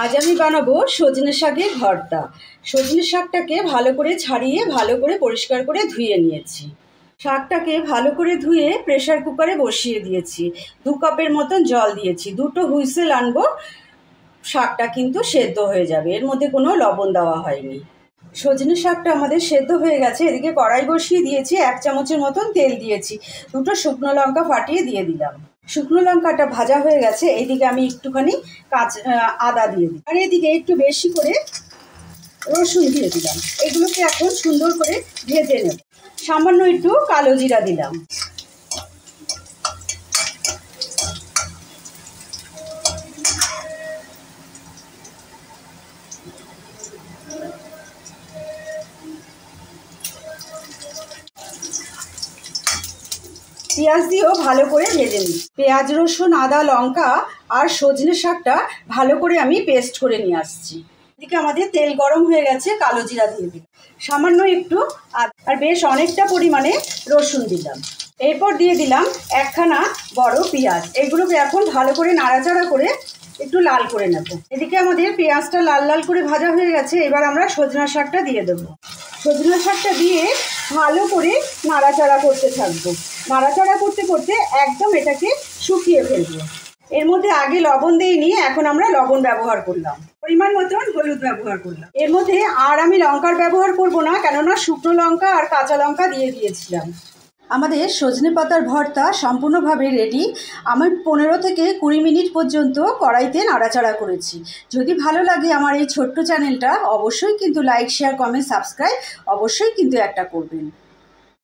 আজ আমি বানাবো সজনে শাকের ভর্তা। সজনে শাকটাকে ভালো করে ছাড়িয়ে ভালো করে পরিষ্কার করে ধুয়ে নিয়েছি। শাকটাকে ভালো করে ধুয়ে প্রেসার কুকারে বসিয়ে দিয়েছি। 2 কাপের মতন জল দিয়েছি। 2টো হুইসেল আনবো, শাকটা কিন্তু সেদ্ধ হয়ে যাবে। এর মধ্যে কোনো লবণ দেওয়া হয়নি। সজনে শাকটা আমাদের সেদ্ধ হয়ে গেছে। এদিকে কড়াই বসিয়ে দিয়েছি, 1 চামচের মতন তেল দিয়েছি। 2টো শুকনো লঙ্কা ফাটিয়ে দিয়ে দিলাম। শুকনো লঙ্কাটা ভাজা হয়ে গেছে। এইদিকে আমি একটুখানি আদা দিয়ে দিই, আর এদিকে একটু বেশি করে রসুন দিয়ে দিলাম। এগুলোকে এখন সুন্দর করে ভেজে নেব। সামান্য একটু কালো জিরা দিলাম। পেঁয়াজ দিয়েও ভালো করে ভেজে নিই। পেঁয়াজ, রসুন, আদা, লঙ্কা আর সজনে শাকটা ভালো করে আমি পেস্ট করে নিয়ে আসছি। এদিকে আমাদের তেল গরম হয়ে গেছে, কালো জিরা দিয়ে দিই, সামান্য একটু আর বেশ অনেকটা পরিমাণে রসুন দিলাম। এরপর দিয়ে দিলাম একখানা বড় পেঁয়াজ। এগুলোকে এখন ভালো করে নাড়াচাড়া করে একটু লাল করে নেব। এদিকে আমাদের পেঁয়াজটা লাল লাল করে ভাজা হয়ে গেছে। এবার আমরা সজনা শাকটা দিয়ে দেবো। সজনা শাকটা দিয়ে ভালো করে নাড়াচাড়া করতে থাকবো। নাড়াচাড়া করতে করতে একদম এটাকে শুকিয়ে ফেলবো। এর মধ্যে আগে লবণ দিইনি, এখন আমরা লবণ ব্যবহার করলাম। পরিমাণ মতন হলুদ ব্যবহার করলাম। এর মধ্যে আর আমি লঙ্কার ব্যবহার করব না, কেননা শুকনো লঙ্কা আর কাঁচা লঙ্কা দিয়ে দিয়েছিলাম। আমাদের সজনে পাতার ভর্তা সম্পূর্ণভাবে রেডি। আমি 15 থেকে 20 মিনিট পর্যন্ত কড়াইতে নাড়াচাড়া করেছি। যদি ভালো লাগে আমার এই ছোট্ট চ্যানেলটা, অবশ্যই কিন্তু লাইক, শেয়ার, কমেন্ট, সাবস্ক্রাইব অবশ্যই কিন্তু একটা করবেন।